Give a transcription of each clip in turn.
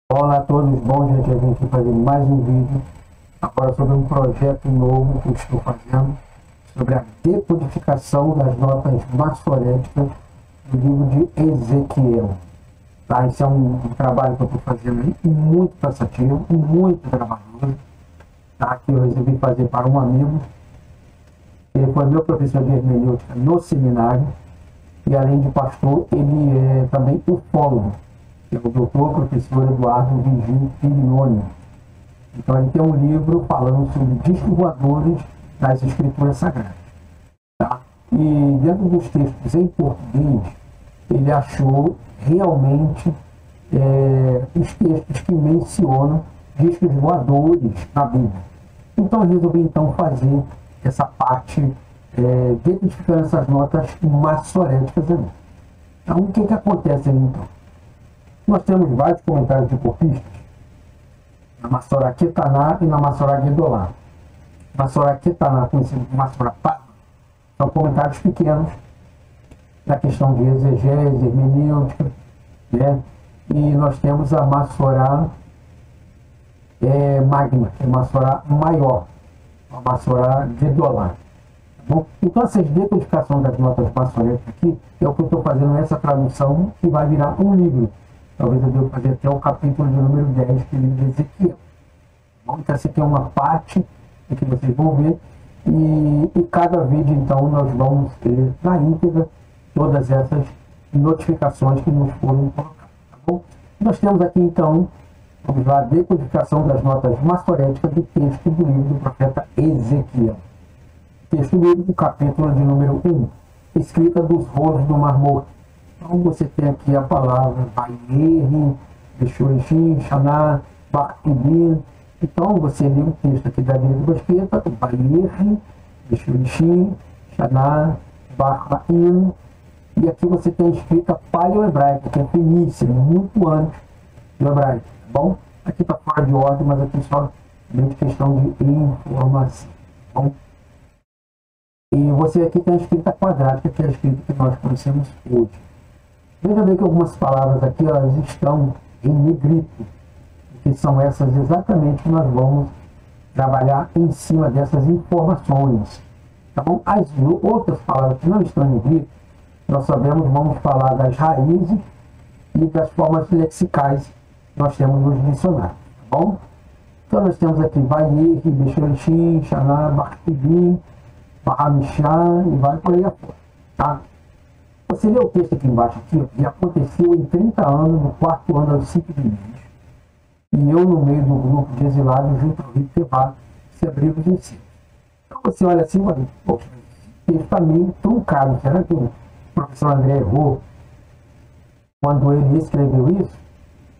Olá a todos, bom gente, eu vim aqui fazer mais um vídeo agora sobre um projeto novo que eu estou fazendo sobre a decodificação das notas maçoréticas do livro de Ezequiel. Tá? Esse é um trabalho que eu estou fazendo aí, muito cansativo, muito trabalhoso, tá? Que eu resolvi fazer para um amigo. Ele foi meu professor de hermenêutica no seminário e, além de pastor, ele é também ufólogo, que é o doutor professor Eduardo Virgínio Filioni. Então ele tem um livro falando sobre discos voadores das escrituras sagradas. Tá? E dentro dos textos em português, ele achou realmente os textos que mencionam discos voadores na Bíblia. Então eu resolvi fazer essa parte decodificando essas notas maçoréticas ali. Então o que acontece ali então? Nós temos vários comentários de copistas na Massorá Ketaná e na Massorá Gedolá. Massorá Ketaná, conhecido como Massorá Parma, são comentários pequenos na questão de exegese, hermenêutica, né? E nós temos a Massorá Magna, que é a Massorá maior, a Massorá Gedolá. Bom, então essas decodificações das notas maçoréticas aqui é o que eu estou fazendo nessa tradução, que vai virar um livro. Talvez eu deva fazer até o capítulo de número 10, que é o livro de Ezequiel. Bom, então essa aqui é uma parte que vocês vão ver. E cada vídeo, então, nós vamos ter na íntegra todas essas notificações que nos foram colocadas. Tá bom? Nós temos aqui, então, vamos lá, a decodificação das notas maçoréticas do texto do livro do profeta Ezequiel. Texto do livro do capítulo de número 1, escrita dos rolos do Mar Morto. Então você tem aqui a palavra Bayer, Bechorixim, Xaná, Bartibim. Então você lê o texto aqui da direita para a esquerda, Bayer, Bechorixim, Xaná, Bartibim. E aqui você tem a escrita paleo-hebraica, que é fenícia, muito antes do hebraico. Tá bom? Aqui está fora de ordem, mas aqui só de questão de informação. Tá bom? E você aqui tem a escrita quadrática, que é a escrita que nós conhecemos hoje. Veja bem que algumas palavras aqui elas estão em negrito, que são essas exatamente que nós vamos trabalhar em cima dessas informações. Tá bom? As outras palavras que não estão em negrito, nós sabemos, vamos falar das raízes e das formas lexicais que nós temos nos dicionários. Tá bom? Então nós temos aqui Bayer, Bechorixim, Xaná, Bartibim, Bahamishá e vai por aí afora. Tá? Você lê o texto aqui embaixo, e aconteceu em 30 anos, no quarto ano aos 5 de mês. E eu, no meio do grupo de exilados, junto ao rio Tebá, se abriu os ensinos. Então você olha assim, mas, poxa, esse texto está meio truncado. Será que o professor André errou quando ele escreveu isso?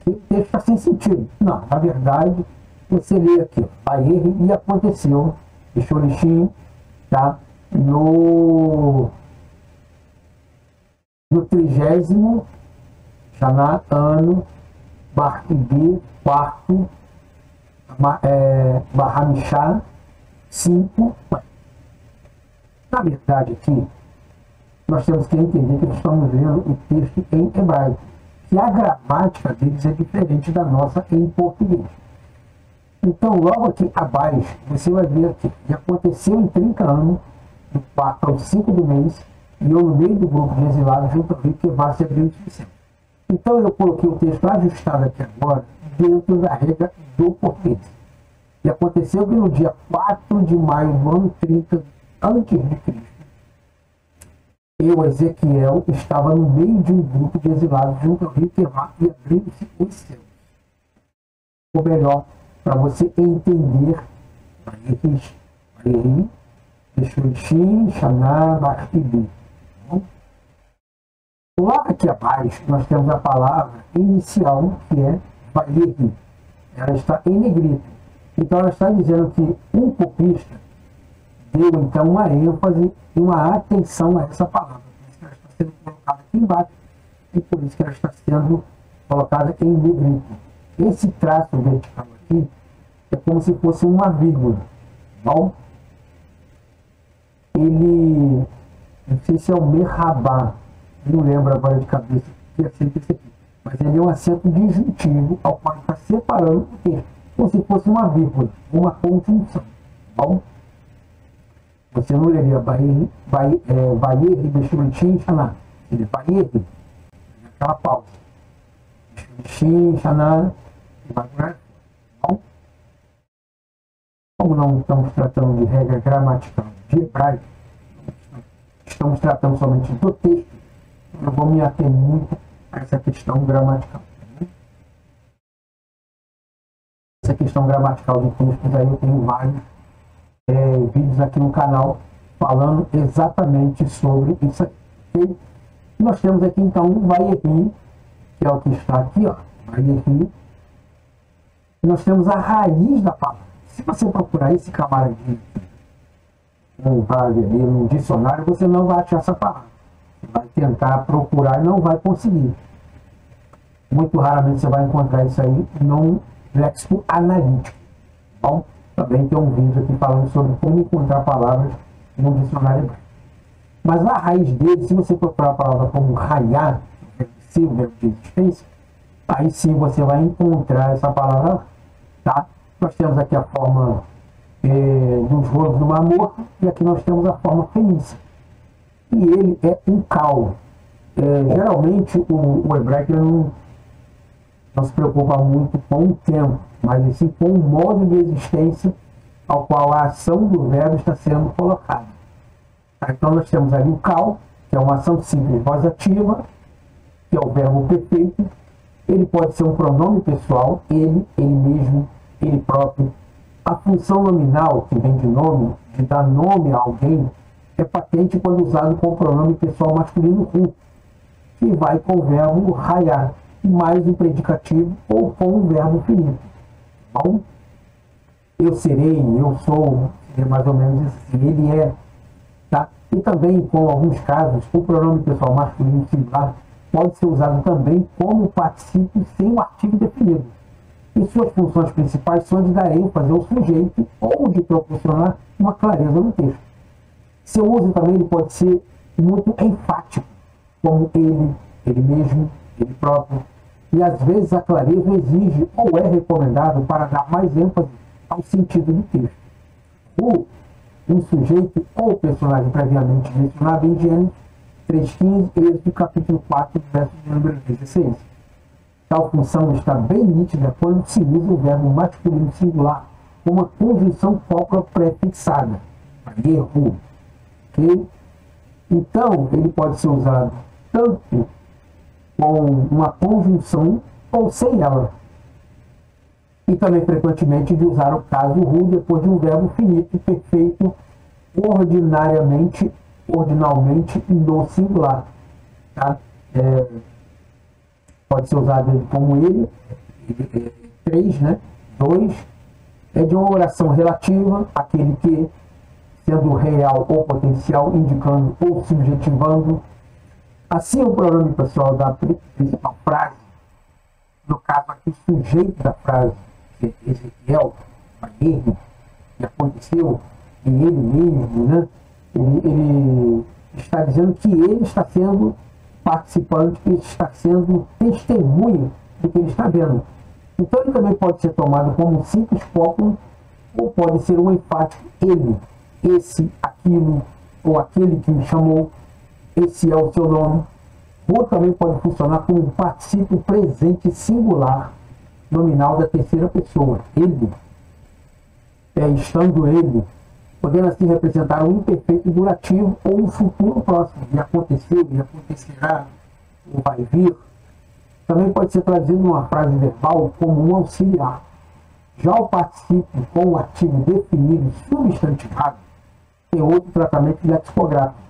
O texto está sem sentido. Não, na verdade, você lê aqui, Bayer, e aconteceu, Bechorixim, tá? No 30º Xaná, ano, Bartibim, quarto, Bahamishá, 5. Na verdade, aqui, nós temos que entender que nós estamos lendo o texto em hebraico, que a gramática deles é diferente da nossa em português. Então, logo aqui abaixo, você vai ver aqui, e aconteceu em 30 anos, do 4 ao 5 do mês, e eu, no meio do grupo de exilados, junto ao rio Tebá, se abriu os céus. Então eu coloquei o texto ajustado aqui agora, dentro da regra do português. E aconteceu que no dia 4 de maio do ano 30 antes de Cristo, eu, Ezequiel, estava no meio de um grupo de exilados junto ao rio Tebá e abriu-se os céus. Ou melhor, para você entender, Bayer, Bechorixim, Xaná, Bartibim. Lá aqui abaixo, nós temos a palavra inicial, que é Bayer. Ela está em negrito. Então, ela está dizendo que um copista deu, então, uma ênfase e uma atenção a essa palavra. Por isso que ela está sendo colocada aqui embaixo e por isso que ela está sendo colocada em negrito. Esse traço vertical aqui é como se fosse uma vírgula. Bom? Ele, não sei se é o Merhabá, não lembro agora de cabeça, que é sempre esse aqui. mas ele é um acento disjuntivo ao qual está separando o texto, como se fosse uma vírgula, uma conjunção. Bom, você não leria Bayer, Bechuritim, Xaná. Ele é Bayer, aquela pausa. Bechuritim, Xaná, bom, como não estamos tratando de regra gramatical de hebraico, estamos tratando somente do texto, eu vou me ater muito a essa questão gramatical. Essa questão gramatical de textos aí eu tenho vários vídeos aqui no canal falando exatamente sobre isso aqui. E nós temos aqui então o Vaierri, que é o que está aqui, ó, Vaierri. E nós temos a raiz da palavra. Se você procurar esse camaradinho no dicionário, você não vai achar essa palavra. Você vai tentar procurar e não vai conseguir. Muito raramente você vai encontrar isso aí num léxico analítico. Bom, também tem um vídeo aqui falando sobre como encontrar palavras no dicionário hebraico. Mas a raiz dele, se você procurar a palavra como raiar, o verbo de existência, aí sim você vai encontrar essa palavra, tá? Nós temos aqui a forma dos rolos do Mar Morto, e aqui nós temos a forma fenícia. E ele é um cal. Geralmente o hebraico não se preocupa muito com o tempo, mas sim com o modo de existência ao qual a ação do verbo está sendo colocada. Então nós temos ali o cal, que é uma ação simples voz ativa, que é o verbo perfeito. Ele pode ser um pronome pessoal, ele mesmo, ele próprio. A função nominal, que vem de nome, de dar nome a alguém, é patente quando usado com o pronome pessoal masculino hu, que vai com o verbo raiar, mais um predicativo ou com o verbo finito. Bom, eu serei, eu sou, é mais ou menos assim, ele é. Tá? E também, com alguns casos, o pronome pessoal masculino singular pode ser usado também como particípio sem o artigo definido. E suas funções principais são de dar ênfase ao sujeito ou de proporcionar uma clareza no texto. Seu uso também ele pode ser muito enfático, como ele mesmo, ele próprio. E às vezes a clareza exige ou é recomendado para dar mais ênfase ao sentido do texto. Um sujeito ou personagem previamente mencionado em Gênesis 3,15 e Êxodo capítulo 4, verso de número 16. Tal função está bem nítida quando se usa o verbo masculino singular com uma conjunção própria prefixada. Erro. Okay? Então, ele pode ser usado tanto com uma conjunção ou sem ela. E também frequentemente de usar o caso ru depois de um verbo finito perfeito ordinalmente no singular. Tá? Pode ser usado como ele, 3, né? 2, é de uma oração relativa, aquele que, sendo real ou potencial, indicando ou subjetivando. Assim, o pronome pessoal da principal frase, no caso aqui, o sujeito da frase, Ezequiel, ele, que aconteceu, e ele mesmo, né? Ele está dizendo que ele está sendo participante, que está sendo testemunha do que ele está vendo. Então ele também pode ser tomado como um simples cópula, ou pode ser um enfático ele, esse, aquilo, ou aquele que me chamou, esse é o seu nome. Ou também pode funcionar como um particípio presente singular, nominal da terceira pessoa, ele, estando ele, podendo assim representar um imperfeito durativo ou um futuro próximo, e aconteceu, e acontecerá, ou vai vir. Também pode ser traduzido numa frase verbal como um auxiliar. Já o particípio com o artigo definido substantivado tem outro tratamento lexicográfico.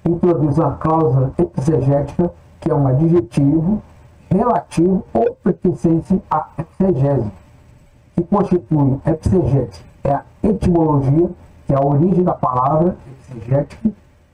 Introduz uma cláusula exegética, que é um adjetivo relativo ou pertencente à exegese, que constitui exegese, é a etimologia, que é a origem da palavra exegética,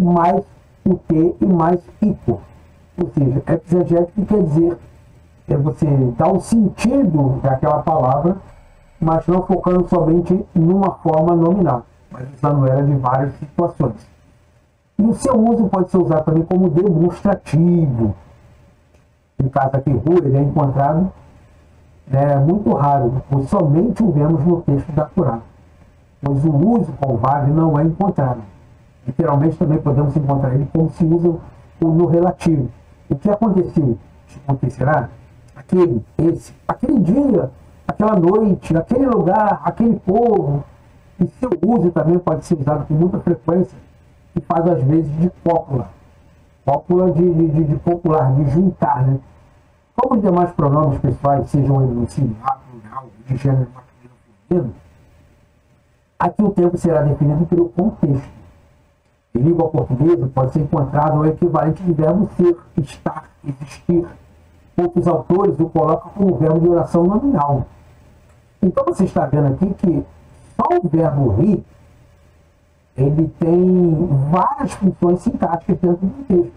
mais o que e mais ico. Ou seja, exegético quer dizer você dá o sentido daquela palavra, mas não focando somente numa forma nominal, mas usando ela de várias situações. E o seu uso pode ser usado também como demonstrativo. no caso aqui, rua, ele é encontrado, é muito raro, pois somente o vemos no texto da Torá, pois o uso com vale não é encontrado. Literalmente também podemos encontrar ele como se usa no relativo. O que aconteceu? Acontecerá? Aquele dia, aquela noite, aquele lugar, aquele povo. E seu uso também pode ser usado com muita frequência e faz às vezes de cópula. Cópula de popular, de juntar, né? Como os demais pronomes pessoais, sejam eles no singular, plural, de gênero masculino ou feminino, aqui o tempo será definido pelo contexto. Em língua portuguesa pode ser encontrado o equivalente de verbo ser, estar, existir. Outros autores o colocam como verbo de oração nominal. Então você está vendo aqui que só o verbo rir, ele tem várias funções sintáticas dentro do texto.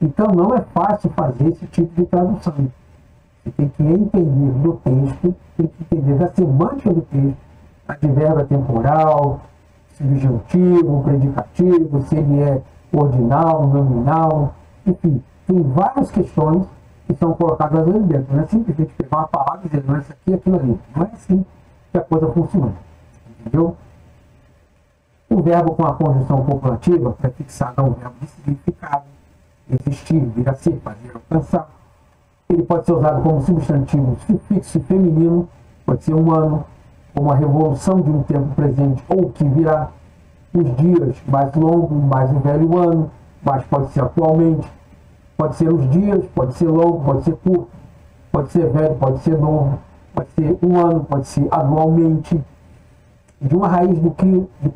Então não é fácil fazer esse tipo de tradução. Você tem que entender do texto, tem que entender da semântica do texto, advérbio temporal, subjuntivo, predicativo, se ele é ordinal, nominal, enfim, tem várias questões que são colocadas ali dentro. Não é simplesmente pegar uma palavra e dizer, não é isso aqui, aquilo ali. Não é assim que a coisa funciona. Entendeu? O verbo com a conjunção copulativa, prefixado a um verbo de significado, existir, vir a ser, fazer, alcançar. Ele pode ser usado como substantivo sufixo feminino, pode ser humano, como a revolução de um tempo presente ou que virá. Os dias mais longos, mais o velho ano, mas pode ser atualmente. Pode ser os dias, pode ser longo, pode ser curto, pode ser velho, pode ser novo, pode ser um ano, pode ser anualmente. De uma raiz do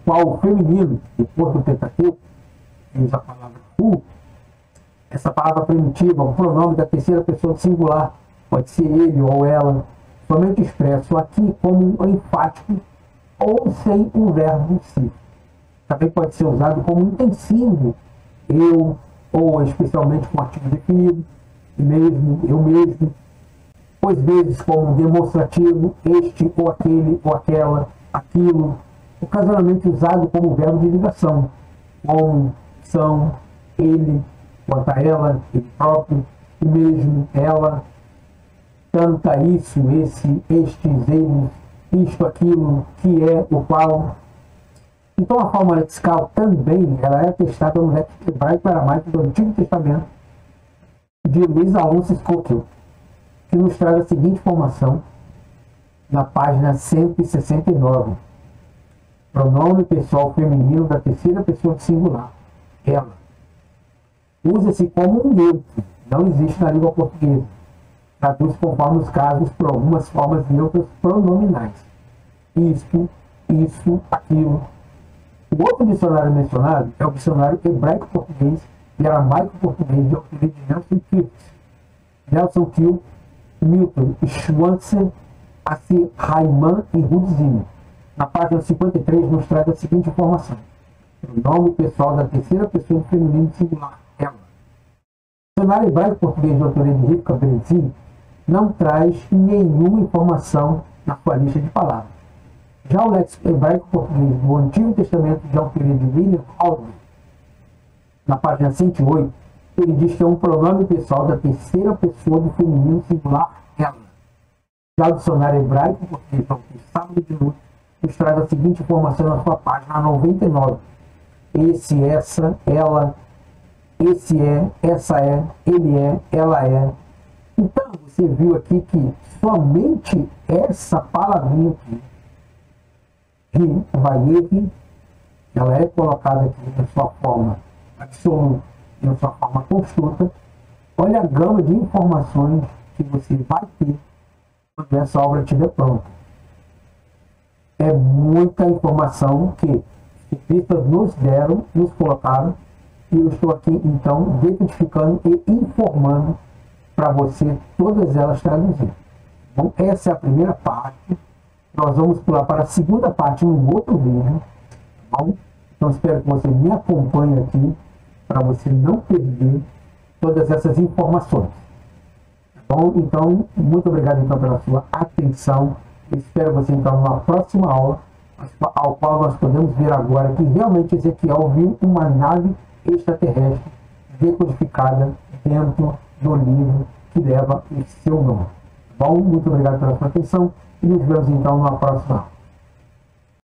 qual o feminino, depois do Pentateuco, usa a palavra u, essa palavra primitiva, o pronome da terceira pessoa singular, pode ser ele ou ela, somente expresso aqui como um enfático ou sem o verbo si. Também pode ser usado como intensivo, eu, ou especialmente com artigo definido, mesmo, eu mesmo, ou às vezes como demonstrativo, este ou aquele ou aquela, aquilo, ocasionalmente usado como verbo de ligação, como, são, ele, quanto a ela, ele próprio, e mesmo, ela, tanta, isso, esse, estes, eles, isto, aquilo, que é, o qual. Então a forma lexical também ela é atestada no léxico hebraico e aramaico do Antigo Testamento de Luiz Alonso Scoville, que nos traz a seguinte informação na página 169. Pronome pessoal feminino da terceira pessoa singular, ela. Usa-se como um neutro, não existe na língua portuguesa. Traduz conforme os casos por algumas formas neutras pronominais. Isto, isso, aquilo. O outro dicionário mencionado é o dicionário hebraico-português e aramaico-português de autoria de Nelson Kiel. Nelson Kiel, Milton Schwanzer, Assi Raiman e Rudzini. Na página 53 nos traz a seguinte informação. O nome pessoal da terceira pessoa do feminino singular, ela. O dicionário hebraico-português de autoria de Rivka Benzin não traz nenhuma informação na sua lista de palavras. Já o léxico hebraico-português do Antigo Testamento de autoria de William Aldrich, na página 108, ele diz que é um pronome pessoal da terceira pessoa do feminino singular, ela. Já o dicionário hebraico-português do Sábado de Luz nos traz a seguinte informação na sua página 99. Esse, essa, ela, esse é, essa é, ele é, ela é. Então, você viu aqui que somente essa palavrinha aqui, Vayehi, ela é colocada aqui na sua forma absoluta e na sua forma construta. Olha a gama de informações que você vai ter quando essa obra estiver pronta. É muita informação que os cientistas nos deram, nos colocaram, e eu estou aqui então decodificando e informando para você todas elas traduzidas. Bom, essa é a primeira parte. Nós vamos pular para a segunda parte em um outro vídeo. Tá bom? Então espero que você me acompanhe aqui para você não perder todas essas informações. Tá bom? Então, muito obrigado então pela sua atenção. Eu espero você então numa próxima aula, ao qual nós podemos ver agora que realmente Ezequiel viu uma nave extraterrestre decodificada dentro do livro que leva o seu nome. Bom, muito obrigado pela sua atenção e nos vemos então na próxima.